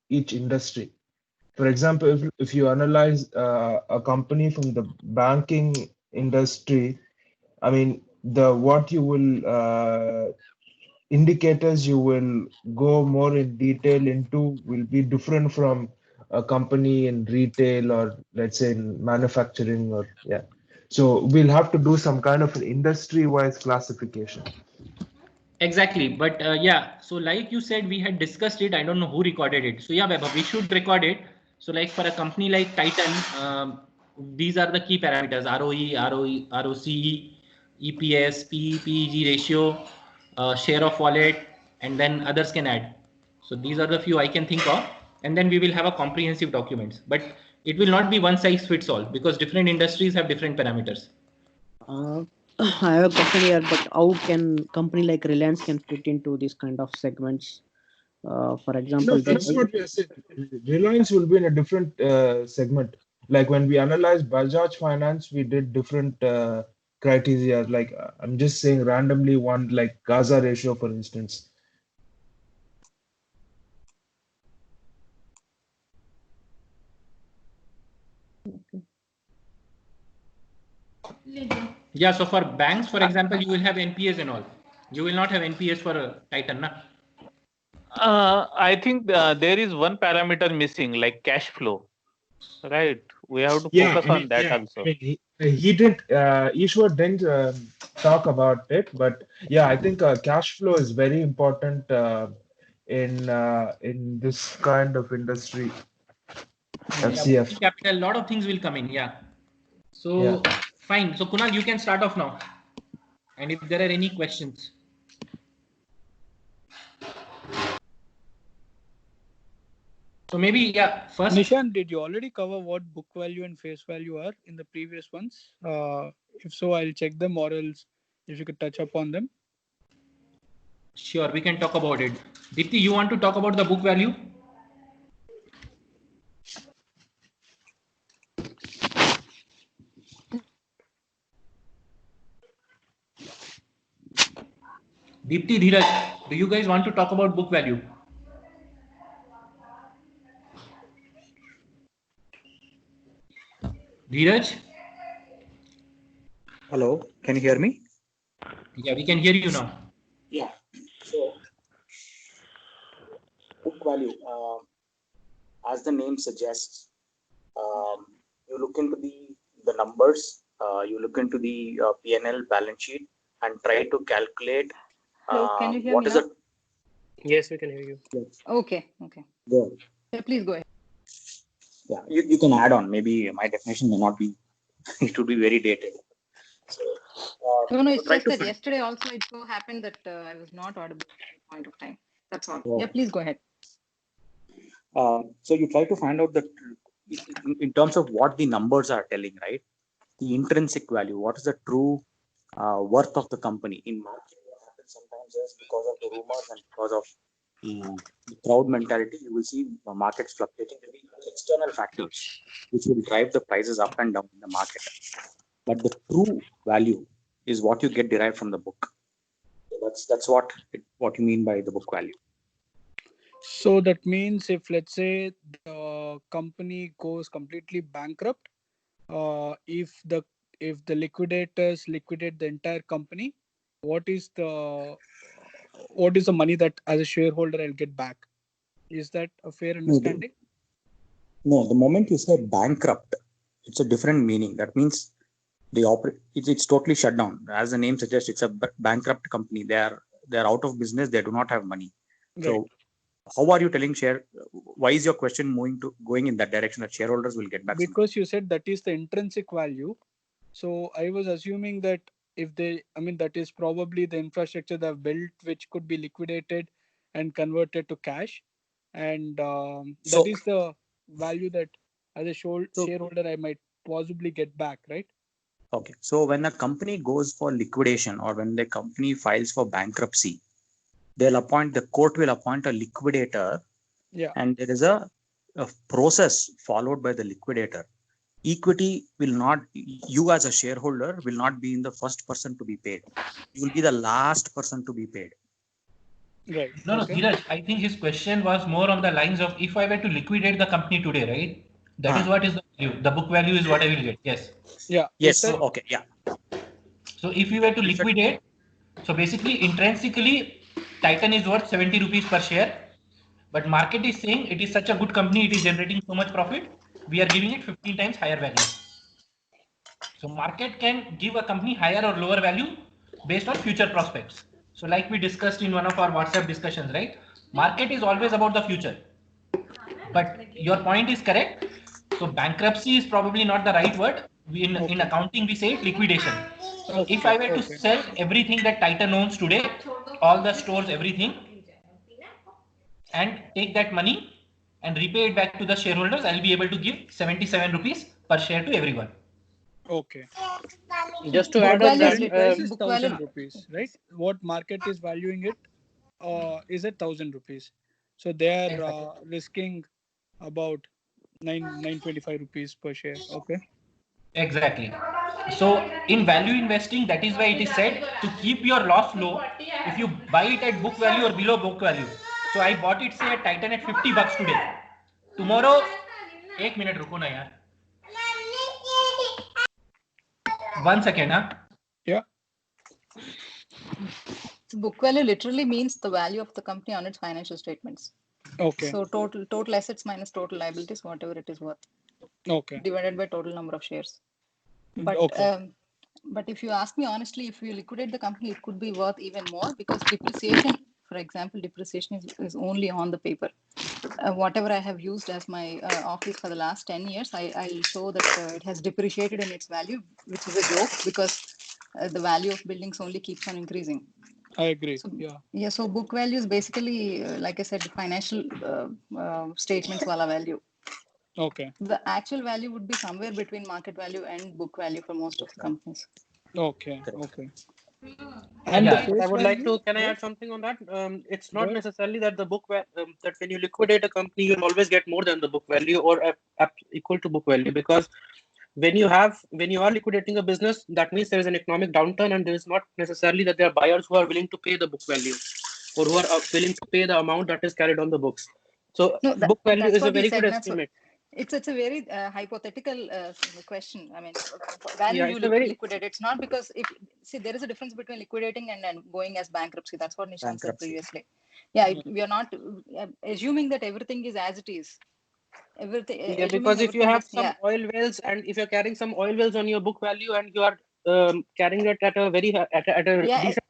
each industry. For example, if you analyze a company from the banking industry, I mean, the what you will indicators you will go more in detail into will be different from a company in retail or let's say in manufacturing or yeah. So we'll have to do some kind of an industry-wise classification. Exactly. But yeah, so like you said, we had discussed it. I don't know who recorded it. So yeah, Vaibhav, we should record it. So like for a company like Titan, these are the key parameters: ROE, ROCE, EPS, PE, PEG ratio, share of wallet, and then others can add. So these are the few I can think of. And then we will have a comprehensive documents. But it will not be one size fits all because different industries have different parameters. Uh, I have a question here, but how can company like Reliance can fit into these kind of segments? For No, example, that's what we are saying. Reliance will be in a different segment. Like when we analyzed Bajaj Finance, we did different criteria. Like I'm just saying randomly one, like Gaza ratio, for instance. Yeah, so for banks, for example, you will have NPS and all. You will not have NPS for Titan, na? I think there is one parameter missing, like cash flow, right? We have to Yeah, focus I mean, on that yeah, I also. mean, he didn't, Ishwar didn't talk about it, but yeah, I think cash flow is very important in this kind of industry, Yeah, FCF. working capital, a lot of things will come in. Yeah. So Yeah. fine. So Kunal, you can start off now. And if there are any questions. So maybe, yeah, first. Nishan, did you already cover what book value and face value are in the previous ones? If so, I'll check them, or else if you could touch upon them. Sure, we can talk about it. Deepti, you want to talk about the book value? Deepti, Dheeraj, do you guys want to talk about book value? Dheeraj? Hello, can you hear me? Yeah, we can hear you now. Yeah. So, book value, as the name suggests, you look into the numbers, you look into the P&L balance sheet, and try to calculate. Hello, can you hear what me is now? it? Yes, we can hear you. Yes. Okay. Go ahead. Yeah, please go ahead. Yeah, you can add on. Maybe my definition may not be. It would be very dated. So, No, so it's try just to that yesterday also it so happened that I was not audible at that point of time. That's all. Oh. Yeah, please go ahead. So you try to find out that in terms of what the numbers are telling, right? The intrinsic value, what is the true worth of the company in market? What happens sometimes is because of the rumors and because of the crowd mentality, you will see the markets fluctuating. There will be external factors which will drive the prices up and down in the market. But the true value is what you get derived from the book. So that's what you mean by the book value. So that means if, let's say, the company goes completely bankrupt, if the liquidators liquidate the entire company, what is the money that as a shareholder I'll get back? Is that a fair understanding? No, the moment you say bankrupt, it's a different meaning. That means it's totally shut down. As the name suggests, it's a bankrupt company. They're out of business. They do not have money. Right. So how are you telling why is your question going in that direction that shareholders will get back? Because you said that is the intrinsic value. So I was assuming that that is probably the infrastructure they've built, which could be liquidated and converted to cash. And that is the value that as a shareholder I might possibly get back, right? Okay. So when a company goes for liquidation or when the company files for bankruptcy, the court will appoint a liquidator. Yeah. And there is a process followed by the liquidator. Equity will not, you as a shareholder will not be in the first person to be paid. You will be the last person to be paid. Right. No, Okay. Dheeraj, I think his question was more on the lines of if I were to liquidate the company today, right? That is what is the value. The book value is what I will get. Yes. Yeah. Yes. So, Okay. Yeah. so if you were to You said- liquidate, so basically intrinsically, Titan is worth 70 rupees per share, but market is saying it is such a good company, it is generating so much profit, we are giving it 15 times higher value. So market can give a company higher or lower value based on future prospects. So like we discussed in one of our WhatsApp discussions, right? Market is always about the future. But your point is correct. So bankruptcy is probably not the right word. In accounting, we say liquidation. So if I were to sell everything that Titan owns today, all the stores, everything, and take that money and repay it back to the shareholders, I'll be able to give 77 rupees per share to everyone. Okay. Just to But add the on that, current price is book value- 1,000 rupees, right? What market is valuing it is at 1,000 rupees. So they are Exactly. risking about 925 rupees per share. Okay. Exactly. So in value investing, that is why it is said to keep your loss low. If you buy it at book value or below book value. So I bought it say at Titan at 50 bucks today. Tomorrow, 1 minute रुको ना यार. 1 second, huh? Yeah. So book value literally means the value of the company on its financial statements. Okay. So total assets minus total liabilities, whatever it is worth, Okay. divided by total number of shares. But Okay. but if you ask me honestly, if you liquidate the company, it could be worth even more because depreciation, for example, depreciation is only on the paper. Whatever I have used as my office for the last 10 years, I'll show that it has depreciated in its value, which is a joke because the value of buildings only keeps on increasing. I agree. So, yeah. So book value is basically, like I said, financial statements wala value. Okay. The actual value would be somewhere between market value and book value for most of the companies. Okay. Okay. And the yeah, face I would like value? to. Can I Yeah. add something on that? It's Go not ahead. necessarily that the that when you liquidate a company, you'll always get more than the book value or equal to book value, because when you are liquidating a business, that means there is an economic downturn, and there is not necessarily that there are buyers who are willing to pay the book value or who are willing to pay the amount that is carried on the books. So No, book value that's is a what he very said. good That's estimate. it's a very hypothetical question. I mean, value Yeah, you it's a very liquidate. It's not because if see there is a difference between liquidating and going as bankruptcy. That's what Nishant said previously. Yeah, we are not assuming that everything is as it is. Everything. Yeah, because if you Everything have is some oil wells, and if you're carrying some oil wells on your book value, and you are carrying it at a very at a decent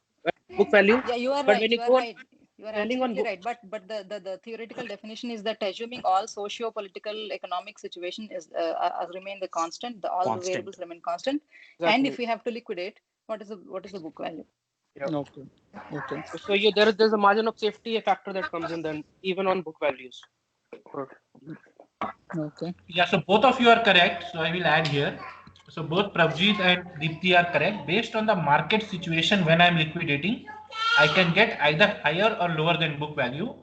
book value, Yeah, you are but right. when You you are go right. You are selling on absolutely right. But the theoretical definition is that assuming all socio-political economic situation is remain the constant, all the variables remain constant, and if we have to liquidate, what is the book value? Yeah. Okay. Okay. So there's a margin of safety factor that comes in then, even on book values. Okay. Yeah, so both of you are correct. So I will add here. So both Prabjit and Deepti are correct. Based on the market situation when I'm liquidating, I can get either higher or lower than book value.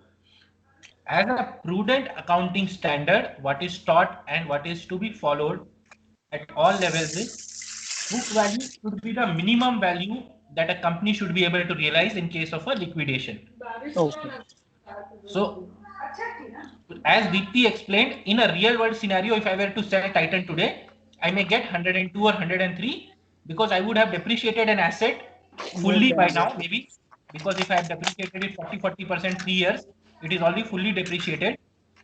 As a prudent accounting standard, what is taught and what is to be followed at all levels is book value should be the minimum value that a company should be able to realize in case of a liquidation. Okay. So, as Deepti explained, in a real world scenario, if I were to sell Titan today, I may get 102 or 103 because I would have depreciated an asset fully by now, maybe, because if I have depreciated it 40% 3 years, it is already fully depreciated,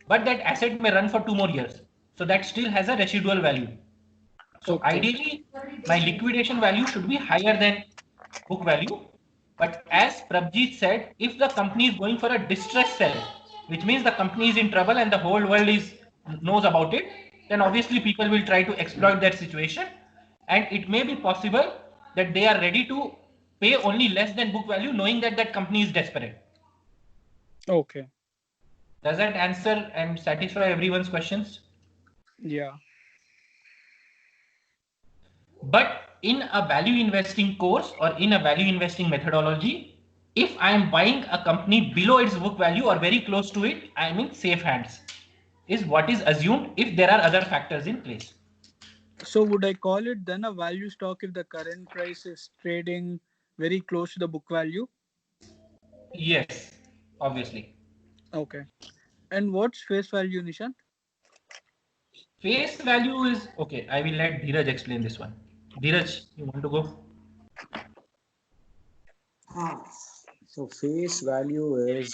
but that asset may run for 2 more years. So that still has a residual value. So ideally, my liquidation value should be higher than book value. But as Prabjit said, if the company is going for a distress sell, which means the company is in trouble and the whole world knows about it, then obviously people will try to exploit that situation. And it may be possible that they are ready to pay only less than book value, knowing that that company is desperate. Okay. Does that answer and satisfy everyone's questions? Yeah. But in a value investing course or in a value investing methodology, if I am buying a company below its book value or very close to it, I am in safe hands, is what is assumed if there are other factors in place. So would I call it then a value stock if the current price is trading very close to the book value? Yes. obviously. Okay. And what's face value, Nishant? Face value is okay. I will let Dheeraj explain this one. Dheeraj, you want to go? So face value is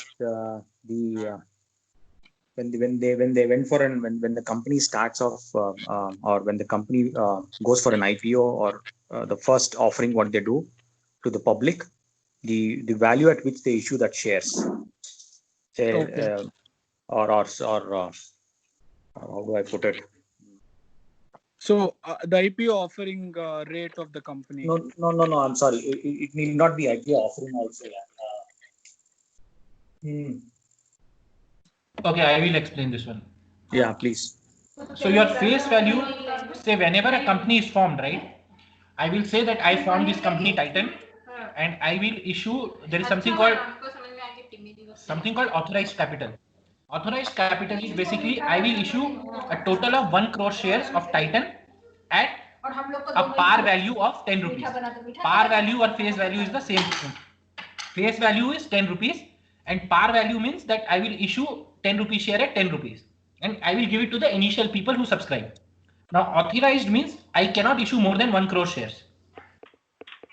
when they went for when the company starts off or when the company goes for an IPO or the first offering what they do to the public, the value at which they issue that shares, say, Okay. or how do I put it? So the IPO offering rate of the company. No. I'm sorry. It need not be IPO offering also. Yeah. Okay, I will explain this one. Yeah, please. So your face value, say whenever a company is formed, right? I will say that I formed this company Titan, and I will issue. There is something called authorized capital. Authorized capital is basically I will issue a total of 1 crore shares of Titan at a par value of 10 rupees. Par value or face value is the same thing. Face value is 10 rupees and par value means that I will issue 10 rupees share at 10 rupees and I will give it to the initial people who subscribe. Now authorized means I cannot issue more than 1 crore shares.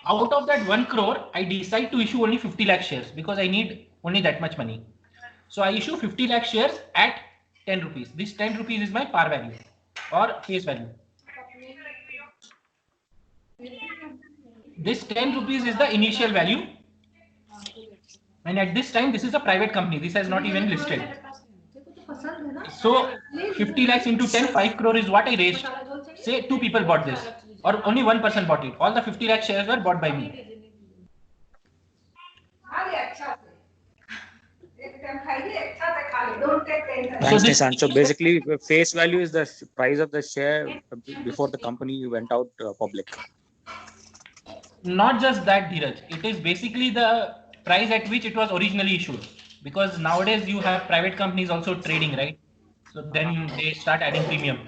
Out of that 1 crore, I decide to issue only 50 lakh shares because I need only that much money. So I issue 50 lakh shares at 10 rupees. This 10 rupees is my par value or face value. This 10 rupees is the initial value. And at this time, this is a private company. This has not even listed. So 50 lakhs into 10, 5 crore is what I raised. Say 2 people bought this or only 1 person bought it. All the 50 lakh shares were bought by me. Thanks, Nishant. So basically, face value is the price of the share before the company went out public. Not just that, Dheeraj. It is basically the price at which it was originally issued. Because nowadays you have private companies also trading, right? So then they start adding premium,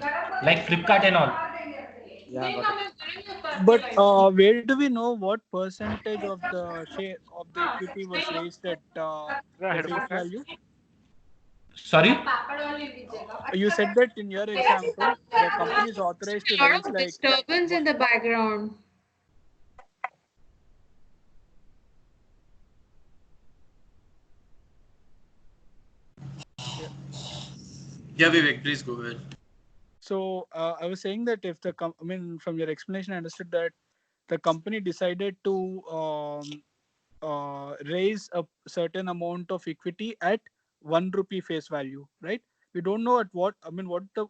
like Flipkart and all. Yeah, got it. But where do we know what percentage of the share of the equity was raised at the face value? Sorry? You said that in your example, the company is authorized to Lot raise of like. disturbance in the background. Yeah, Vivek, please go ahead. So I was saying that if the from your explanation, I understood that the company decided to raise a certain amount of equity at 1 rupee face value, right? We don't know at what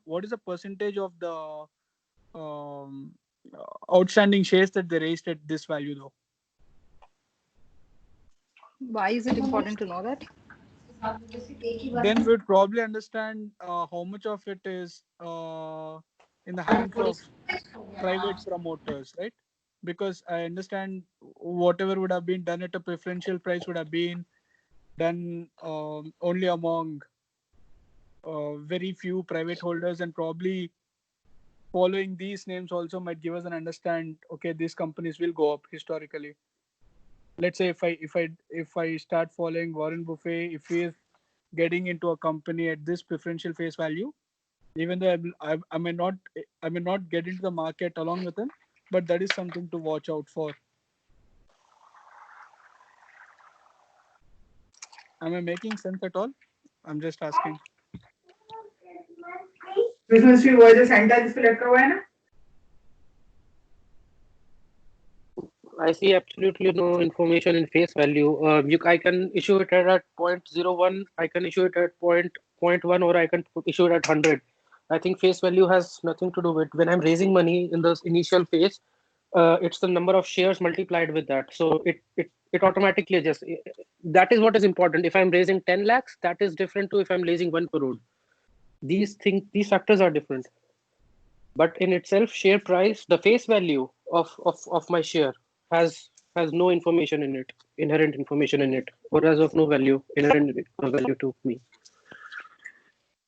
what is the percentage of the outstanding shares that they raised at this value, though. Why is it important to know that? Then we'd probably understand how much of it is in the hands of private promoters, right? Because I understand whatever would have been done at a preferential price would have been done only among very few private holders, and probably following these names also might give us an understand. Okay, these companies will go up historically. Let's say if I start following Warren Buffett, if he is getting into a company at this preferential face value, even though I may not get into the market along with him, but that is something to watch out for. Am I making sense at all? I'm just asking. I see absolutely no information in face value. I can issue it at 0.01, I can issue it at 0.1, or I can issue it at 100. I think face value has nothing to do with when I'm raising money in the initial phase. It's the number of shares multiplied with that. So it automatically just that is what is important. If I'm raising 10 lakhs, that is different to if I'm raising 1 crore. These factors are different. But in itself, share price, the face value of my share has no information in it, inherent information in it, or as of no value, inherent value to me.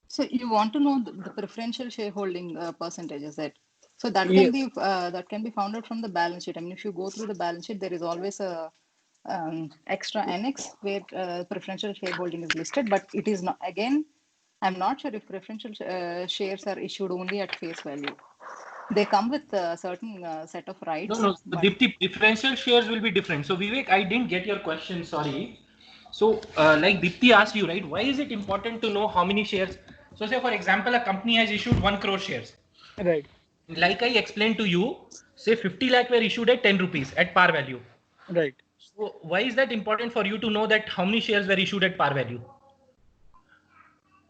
So you want to know the preferential shareholding percentage, is it? So that Yes. can be found out from the balance sheet. I mean, if you go through the balance sheet, there is always a extra annex where preferential shareholding is listed, but it is not. Again, I'm not sure if preferential shares are issued only at face value. They come with a certain set of rights. No. So but Dipti, differential shares will be different. So Vivek, I didn't get your question. Sorry. So like Dipti asked you, right? Why is it important to know how many shares? So say for example, a company has issued 1 crore shares. Right. Like I explained to you, say 50 lakh were issued at 10 rupees at par value. Right. So why is that important for you to know that how many shares were issued at par value?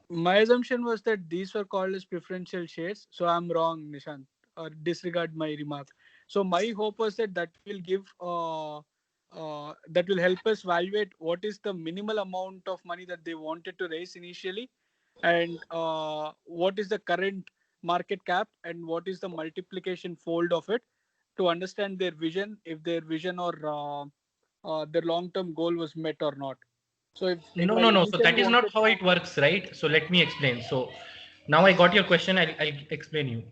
My assumption was that these were called as preferential shares. So I'm wrong, Nishant, or disregard my remark. So my hope was that that will give that will help us evaluate what is the minimal amount of money that they wanted to raise initially, and what is the current market cap, and what is the multiplication fold of it, to understand their vision, if their vision or their long-term goal was met or not. So if I No. So initially that is not wanted, how it works, right? So let me explain. So now I got your question. I'll explain you.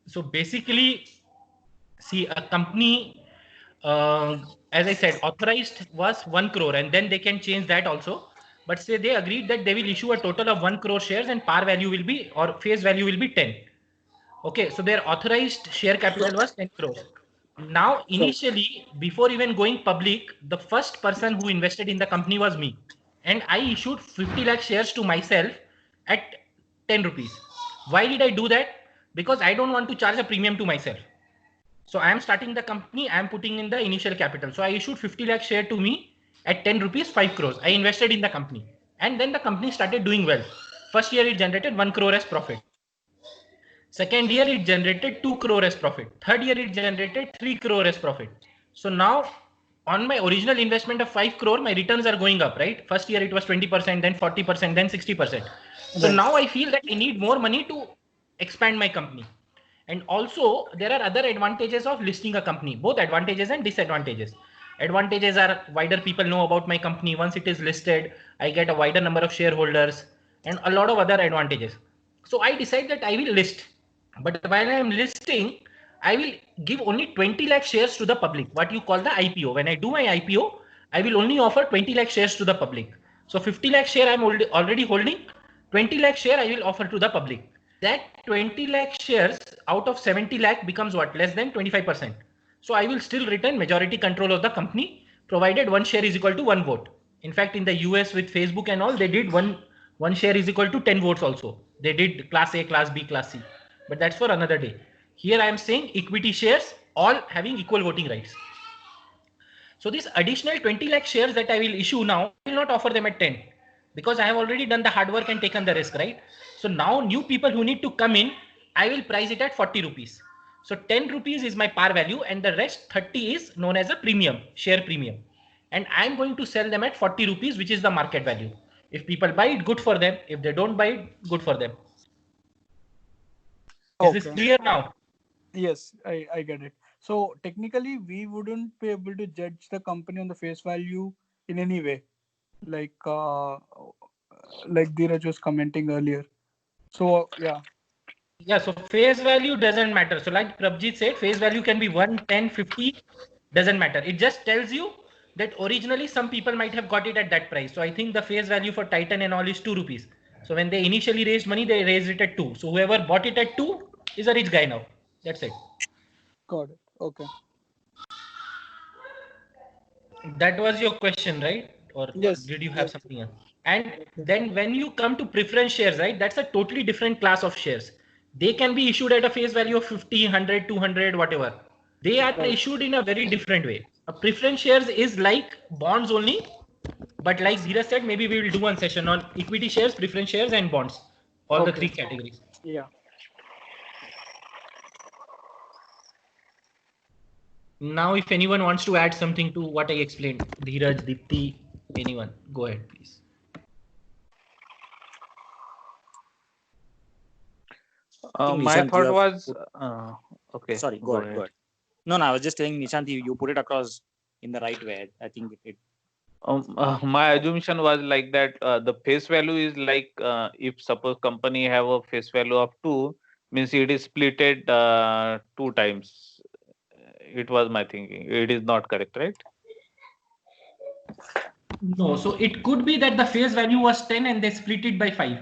So basically, see a company, as I said, authorized was 1 crore, and then they can change that also. But say they agreed that they will issue a total of 1 crore shares and par value will be, or face value will be 10. Okay, so their authorized share capital was 10 crores. Now, initially, before even going public, the first person who invested in the company was me. And I issued 50 lakh shares to myself at 10 rupees. Why did I do that? Because I don't want to charge a premium to myself. So I am starting the company, I am putting in the initial capital. So I issued 50 lakh share to me at 10 rupees, 5 crores. I invested in the company. And then the company started doing well. First year it generated 1 crore as profit. Second year it generated 2 crore as profit. Third year it generated 3 crore as profit. So now on my original investment of 5 crore, my returns are going up, right? First year it was 20%, then 40%, then 60%. So right. now I feel that I need more money to expand my company. And also there are other advantages of listing a company, both advantages and disadvantages. Advantages are wider people know about my company. Once it is listed, I get a wider number of shareholders and a lot of other advantages. So I decide that I will list. But while I am listing, I will give only 20 lakh shares to the public, what you call the IPO. When I do my IPO, I will only offer 20 lakh shares to the public. So 50 lakh share I'm already holding, 20 lakh share I will offer to the public. That 20 lakh shares out of 70 lakh becomes what? Less than 25%. So I will still retain majority control of the company, provided one share is equal to one vote. In fact, in the US with Facebook and all, they did one share is equal to 10 votes also. They did class A, class B, class C. But that's for another day. Here I am saying equity shares all having equal voting rights. So these additional 20 lakh shares that I will issue now, I will not offer them at 10 because I have already done the hard work and taken the risk, right? So now new people who need to come in, I will price it at 40 rupees. So 10 rupees is my par value and the rest 30 is known as a premium, share premium. And I'm going to sell them at 40 rupees, which is the market value. If people buy it, good for them. If they don't buy it, good for them. Is this clear now? Yes, I get it. So technically, we wouldn't be able to judge the company on the face value in any way, like Dheeraj was commenting earlier. So yeah. Yeah, so face value doesn't matter. So like Prabjit said, face value can be 1, 10, 50, doesn't matter. It just tells you that originally some people might have got it at that price. So I think the face value for Titan and all is 2 rupees. So when they initially raised money, they raised it at 2. So whoever bought it at 2 is a rich guy now. That's it. Got it. Okay. That was your question, right? Or Yes. did you have something else? And then when you come to preference shares, right, that's a totally different class of shares. They can be issued at a face value of 50, 100, 200, whatever. They are issued in a very different way. A preference shares is like bonds only, but like Dheeraj said, maybe we will do one session on equity shares, preference shares, and bonds. All the three categories. Yeah. Now, if anyone wants to add something to what I explained, Dheeraj, Dipti, anyone, go ahead, please. My thought was okay. Sorry, go ahead. No, I was just saying, Nishant, you put it across in the right way. I think it. My assumption was like that the face value is like if suppose company have a face value of 2, means it is splitted 2 times. It was my thinking. It is not correct, right? No, so it could be that the face value was 10 and they split it by 5.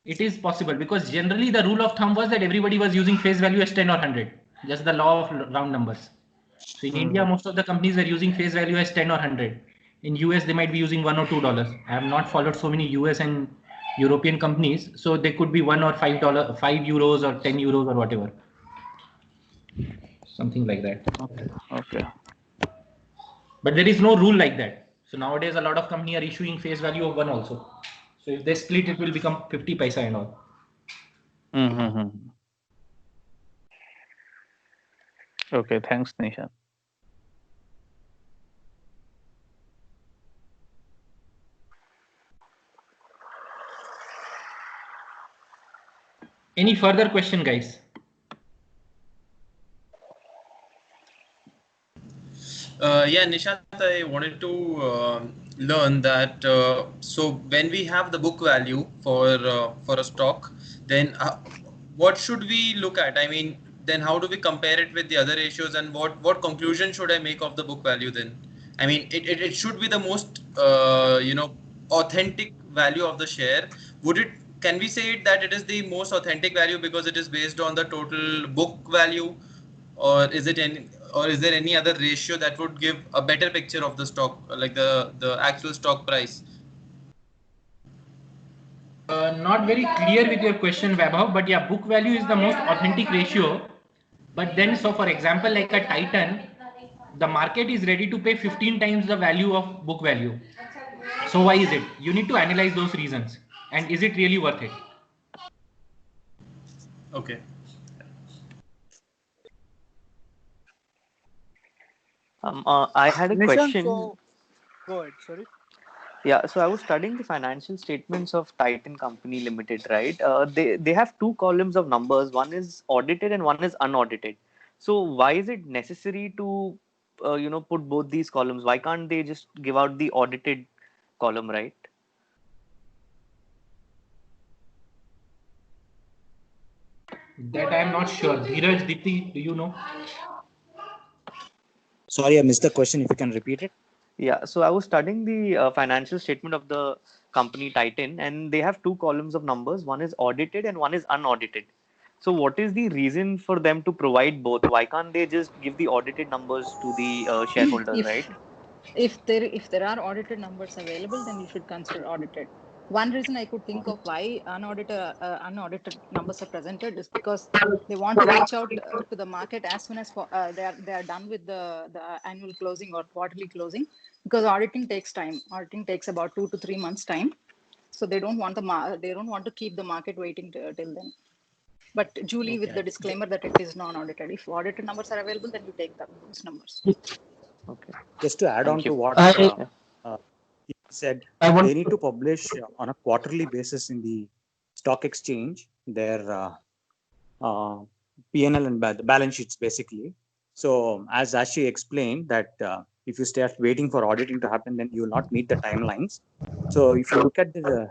It is possible because generally the rule of thumb was that everybody was using face value as 10 or 100, just the law of round numbers. So in India, most of the companies are using face value as 10 or 100. In US, they might be using $1 or $2. I have not followed so many US and European companies, so they could be $1 or $5, €5 or €10 or whatever, something like that. Okay. But there is no rule like that. So nowadays, a lot of companies are issuing face value of 1 also. So if they split, it will become 50 paisa and all. Mm-hmm. Okay, thanks, Nishan. Any further question, guys? Yeah, Nishant, I wanted to learn that. So when we have the book value for a stock, then what should we look at? I mean, then how do we compare it with the other ratios, and what conclusion should I make of the book value then? I mean, it should be the most authentic value of the share. Can we say it that it is the most authentic value because it is based on the total book value, or is there any other ratio that would give a better picture of the stock, like the actual stock price? Not very clear with your question, Vaibhav, but yeah, book value is the most authentic ratio. But then, so for example, like a Titan, the market is ready to pay 15 times the value of book value. So why is it? You need to analyze those reasons. And is it really worth it? Okay. I had a Nishan, question. so go ahead. Sorry. Yeah, so I was studying the financial statements of Titan Company Limited, right? They have two columns of numbers. One is audited and one is unaudited. So why is it necessary to put both these columns? Why can't they just give out the audited column, right? That I am not sure. Dheeraj, Dipti, do you know? Sorry, I missed the question. If you can repeat it. Yeah, so I was studying the financial statement of the company Titan, and they have two columns of numbers. One is audited and one is unaudited. So, what is the reason for them to provide both? Why can't they just give the audited numbers to the shareholders, right? If there are audited numbers available, then you should consider audited. One reason I could think of why unaudited numbers are presented is because they want to reach out to the market as soon as they are done with the annual closing or quarterly closing, because auditing takes time. Auditing takes about 2 to 3 months time, so they don't want to keep the market waiting till then. But Julie, with the disclaimer that it is non-audited. If audited numbers are available, then you take those numbers. Okay. Just to add on to what he said, they need to publish on a quarterly basis in the stock exchange their P&L and balance sheets, basically. So as Ashi explained, that if you start waiting for auditing to happen, then you will not meet the timelines. So if you look at the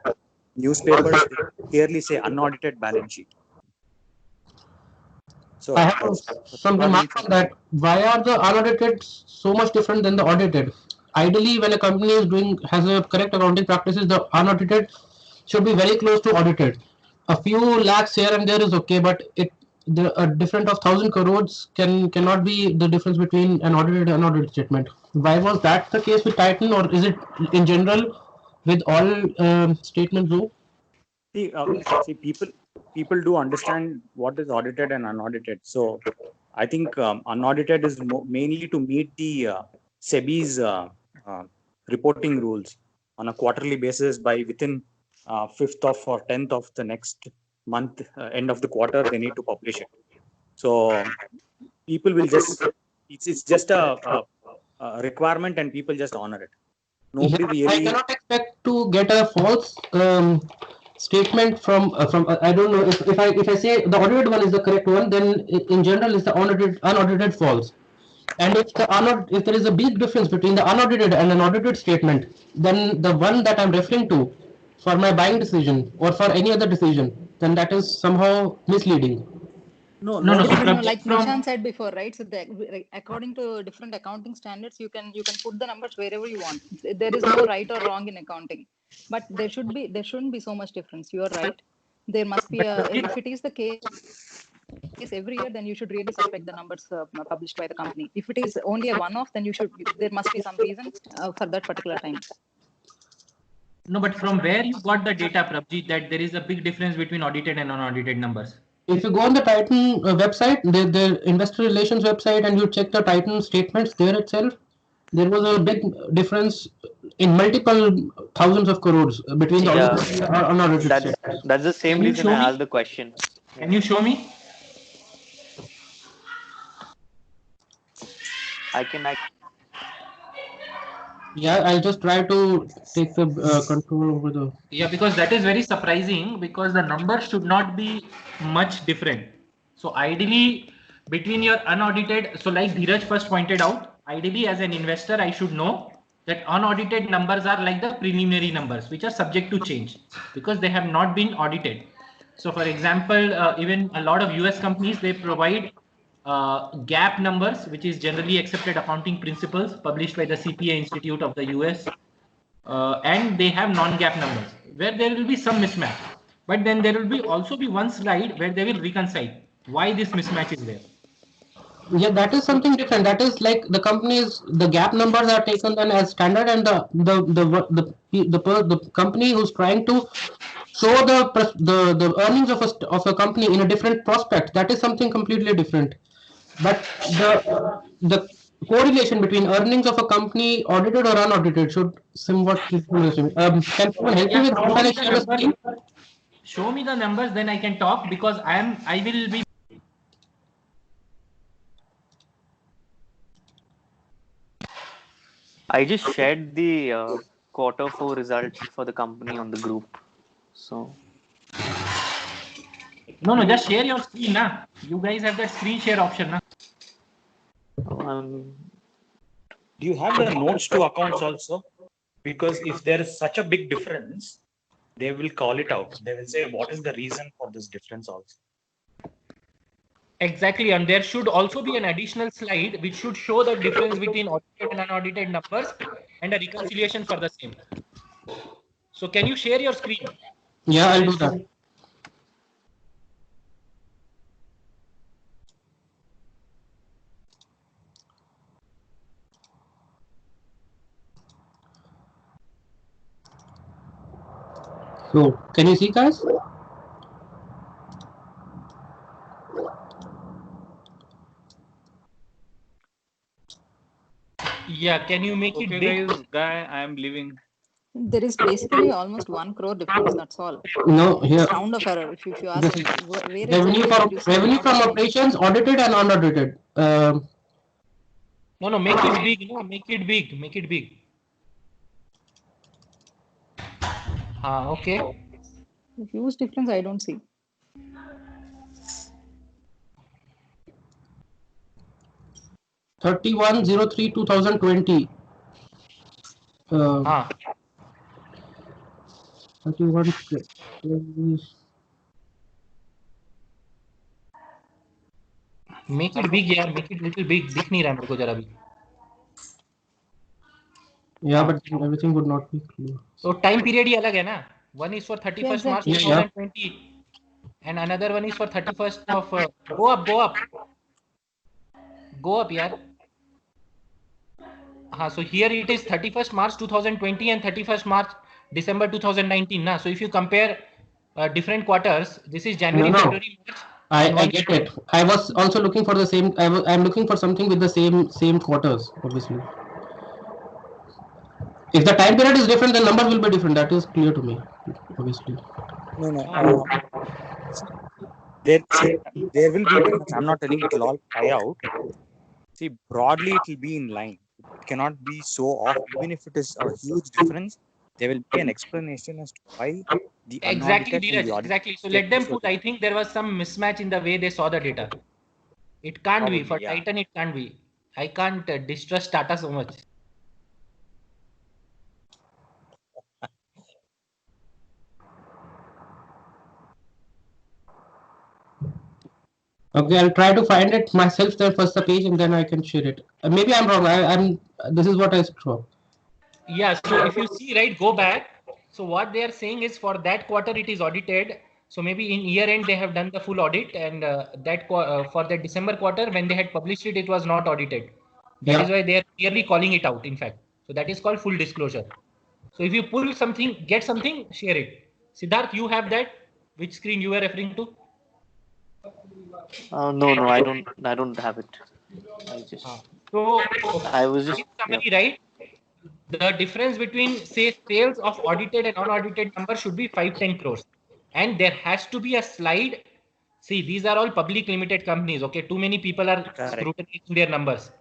newspapers, they clearly say unaudited balance sheet. So I have some remarks on that. Why are the unaudited so much different than the audited? Ideally, when a company has a correct accounting practices, the unaudited should be very close to audited. A few lakhs here and there is okay, but a difference of 1,000 crores cannot be the difference between an audited and unaudited statement. Why was that the case with Titan, or is it in general with all statements? See, people do understand what is audited and unaudited. So I think unaudited is mainly to meet the SEBI's reporting rules on a quarterly basis. By within 5th of or 10th of the next month, end of the quarter, they need to publish it. So people will just, it's just a requirement, and people just honor it. Nobody really. I cannot expect to get a false statement from I don't know if I say the audited one is the correct one, then in general is the unaudited false. And if there is a big difference between the unaudited and an audited statement, then the one that I'm referring to for my buying decision or for any other decision, then that is somehow misleading. No, No, no. So like from Nishant said before, right? So according to different accounting standards, you can put the numbers wherever you want. There is no right or wrong in accounting, but there shouldn't be so much difference. You are right. There must be if it is the case every year, then you should really suspect the numbers published by the company. If it is only a one-off, then there must be some reason for that particular time. No, but from where you got the data, Prabjit, that there is a big difference between audited and unaudited numbers? If you go on the Titan website, the investor relations website, and you check the Titan statements there itself, there was a big difference in multiple thousands of crores between the Yeah, audited and unaudited statements. that's the same Can you reason show I me? asked the question. Can you show me? I can. Yeah, I'll just try to take the control over the. Yeah, because that is very surprising, because the numbers should not be much different. So ideally, between your unaudited, so like Dheeraj first pointed out, ideally as an investor, I should know that unaudited numbers are like the preliminary numbers, which are subject to change because they have not been audited. So for example, even a lot of US companies, they provide GAAP numbers, which is generally accepted accounting principles published by the CPA Institute of the US. And they have non-GAAP numbers where there will be some mismatch, but then there will be also be one slide where they will reconcile why this mismatch is there. Yeah, that is something different. That is like the companies, the gap numbers are taken then as standard, and the company who's trying to show the earnings of a company in a different prospect, that is something completely different. But the correlation between earnings of a company, audited or unaudited, should somewhat keep the same. Can someone help me with how can I share the screen? Show me the numbers, then I can talk, because I will be. I just shared the Q4 results for the company on the group. So No, just share your screen, na. You guys have that screen share option, na. Do you have the notes to accounts also? Because if there is such a big difference, they will call it out. They will say, what is the reason for this difference also? Exactly, and there should also be an additional slide which should show the difference between audited and unaudited numbers and a reconciliation for the same. So can you share your screen? Yeah, I'll do that. So, can you see, guys? Yeah, can you make it big? Guy, I am leaving. There is basically almost 1 crore difference. That's all. No, here. Just round of error. If you ask me, where Revenue exactly from revenue from operations, audited and unaudited. No, make it big. No, make it big. Make it big. Okay. Huge difference I don't see. (31/03/2020). 31. Make it big, yeah. Make it little big. दिख नहीं रहा मेरे को जरा भी. Yeah, but everything would not be clear. So time period ही अलग है ना. One is for 31st March 2020, and another one is for 31st of. Go up, यार. So here it is 31st March 2020 and 31st March December 2019. Na? So if you compare different quarters, this is January, February, March. I get it. I was also looking for the same. I'm looking for something with the same quarters, obviously. If the time period is different, the numbers will be different. That is clear to me, obviously. No. There will be difference. I'm not telling it will all play out. See, broadly it will be in line. It cannot be so off. Even if it is a huge difference, there will be an explanation as to why the exactly, unaudited and the audited. Exactly. So let them put. I think there was some mismatch in the way they saw the data. It can't be for Titan. It can't be. I can't distrust Tata so much. Okay, I'll try to find it myself there first the page and then I can share it. Maybe I'm wrong. I'm. This is what I saw. Yeah, so if you see, right, go back. So what they are saying is for that quarter it is audited. So maybe in year end they have done the full audit, and for the December quarter when they had published it, it was not audited. That is why they are clearly calling it out. In fact, so that is called full disclosure. So if you pull something, get something, share it. Siddharth, you have that. Which screen you were referring to? No, I don't have it. So I was just in summary, right? The difference between say sales of audited and unaudited number should be 5-10 crores, and there has to be a slide. See, these are all public limited companies. Okay, too many people are scrutinizing their numbers.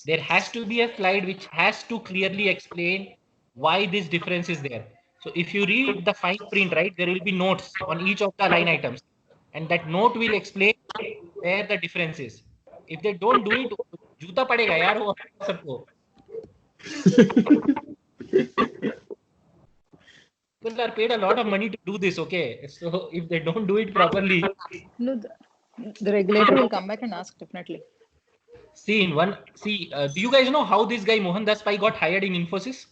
There has to be a slide which has to clearly explain why this difference is there. So if you read the fine print, right, there will be notes on each of the line items, and that note will explain where the difference is. If they don't do it, जूता पड़ेगा यार वो सबको. People are paid a lot of money to do this, okay? So if they don't do it properly, No, the regulator will come back and ask definitely. see, do you guys know how this guy Mohan Das Pai got hired in Infosys?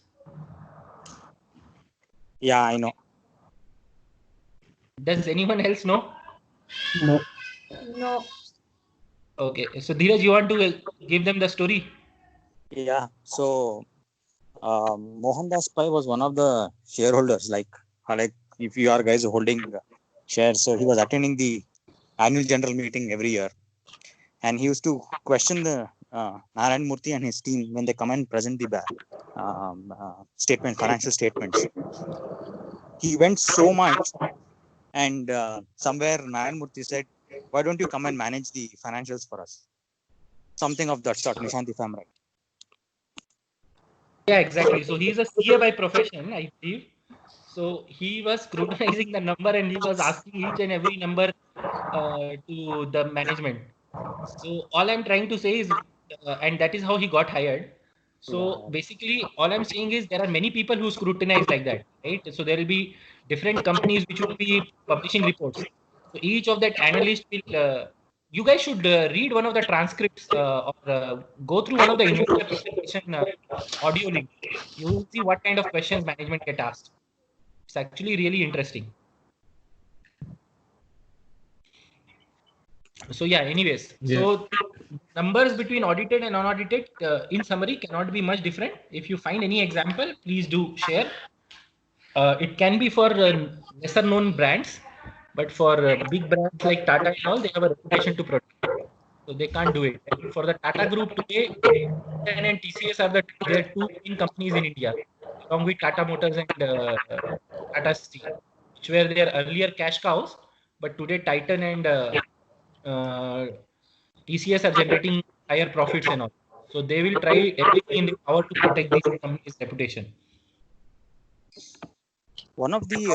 Yeah, I know. Does anyone else know? No. No. Okay, so Dheeraj, you want to give them the story? Yeah, so Mohan Das Pai was one of the shareholders. Like if you are guys holding shares, so he was attending the annual general meeting every year, and he used to question the Narayan Murthy and his team when they come and present the financial statements. He went so much, and somewhere Narayan Murthy said, "Why don't you come and manage the financials for us?" Something of that sort, Nishant, if I'm right. Yeah, exactly. So he's a CA by profession, I believe. So he was scrutinizing the number and he was asking each and every number to the management. So all I'm trying to say is, and that is how he got hired. So basically, all I'm saying is there are many people who scrutinize like that, right? So there will be different companies which will be publishing reports. So each of that analyst will. You guys should read one of the transcripts or go through one of the investor presentation audio link. You will see what kind of questions management get asked. It's actually really interesting. So yeah, anyways, so numbers between audited and unaudited in summary cannot be much different. If you find any example, please do share. It can be for lesser known brands, but for big brands like Tata and all, they have a reputation to protect. So they can't do it. And for the Tata Group today, Titan and TCS are their two main companies in India, along with Tata Motors and Tata Steel, which were their earlier cash cows, but today Titan and TCS are generating higher profits and all. So they will try everything in their power to protect these companies' reputation. One of the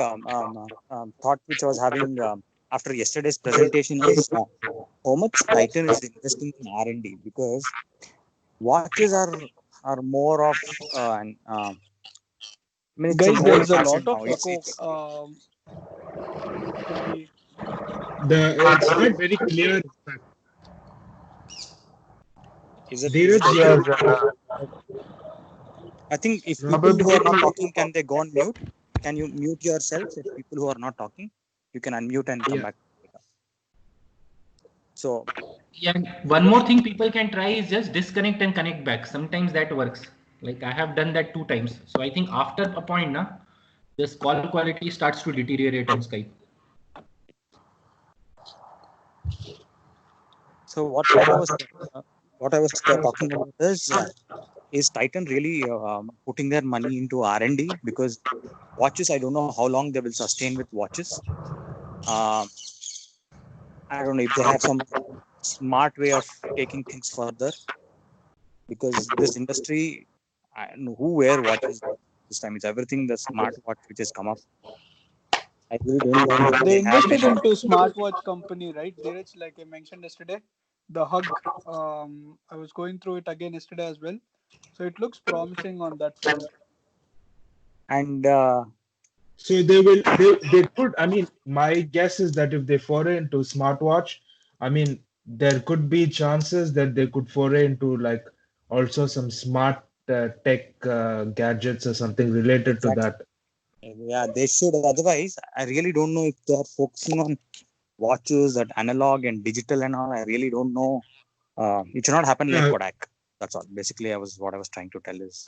thought which I was having after yesterday's presentation is how much Titan is investing in R&D, because watches are more of guys, there's a lot of now. echo. It's not very clear. Is it? I think if people who are not talking, can they go on mute? Can you mute yourself? If people who are not talking, you can unmute and come back. So yeah, one more thing people can try is just disconnect and connect back. Sometimes that works. Like I have done that 2 times. So I think after a point, this call quality starts to deteriorate on Skype. So what I was talking about is Titan really putting their money into R&D, because watches, I don't know how long they will sustain with watches. I don't know if they have some smart way of taking things further, because this industry, I don't know who wear watches this time. It's everything the smart watch which has come up. I really don't know. They invested into smartwatch company, right? Dheeraj, like I mentioned yesterday, the Hug. I was going through it again yesterday as well, so it looks promising on that front. And so they could. I mean, my guess is that if they foray into smartwatch, I mean, there could be chances that they could foray into like also some smart tech gadgets or something related to that. Yeah, they should. Otherwise, I really don't know if they are focusing on watches, that analog and digital and all. I really don't know. It should not happen like Yeah. Kodak. That's all. Basically, what I was trying to tell is,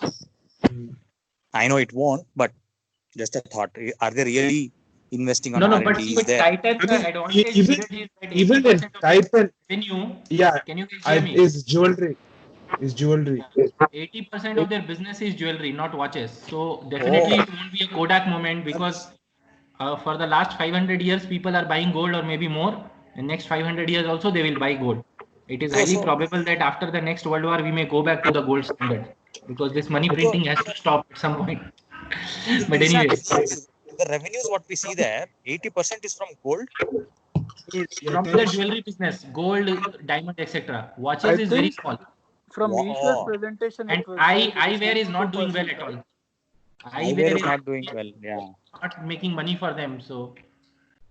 Mm. I know it won't, but just a thought. Are they really investing on No, R&D? but see, Is with there? Titan, I the mean, advantage even is that even in 80% of Titan, revenue. yeah, Can you guys hear me? is jewelry. Is jewelry. 80% of their business is jewelry, not watches. So definitely it won't be a Kodak moment because for the last 500 years, people are buying gold or maybe more. In next 500 years also, they will buy gold. It is highly probable that after the next World War, we may go back to the gold standard because this money printing has to stop at some point. But anyway, The revenues what we see there, 80% is from gold. from the jewelry business, gold, diamond, etc. Watches I is very think small. from Wow. Ishwar's presentation, And it was said it eyewear is not doing well 82%, at all. Eyewear Eyewear is not doing well. Yeah. not making money for them. So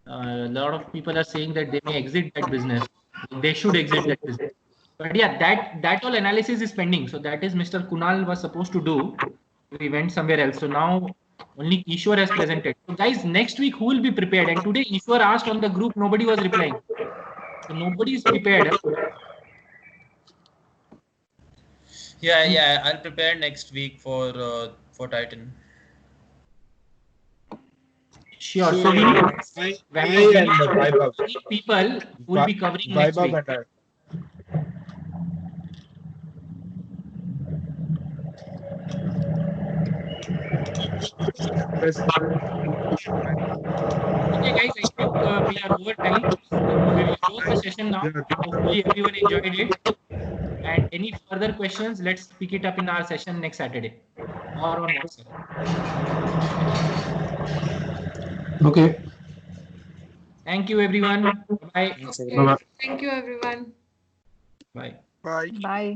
a lot of people are saying that they may exit that business. They should exit that business. But yeah, that whole analysis is pending. So that is Mr. Kunal was supposed to do. We went somewhere else. So now only Ishwar has presented. So guys, next week who will be prepared? And today Ishwar asked on the group, nobody was replying. So nobody is prepared. Yeah, I'll prepare next week for Titan. Sure. So we need Vaibhav. 3 people who will be covering next week. Vaibhav and I. Okay, guys, I think we are over time. We will close the session now. Hopefully, everyone enjoyed it. And any further questions, let's pick it up in our session next Saturday or on WhatsApp. Okay. Thank you, everyone. Bye. Okay. Thank you, everyone. Bye. Bye. Bye.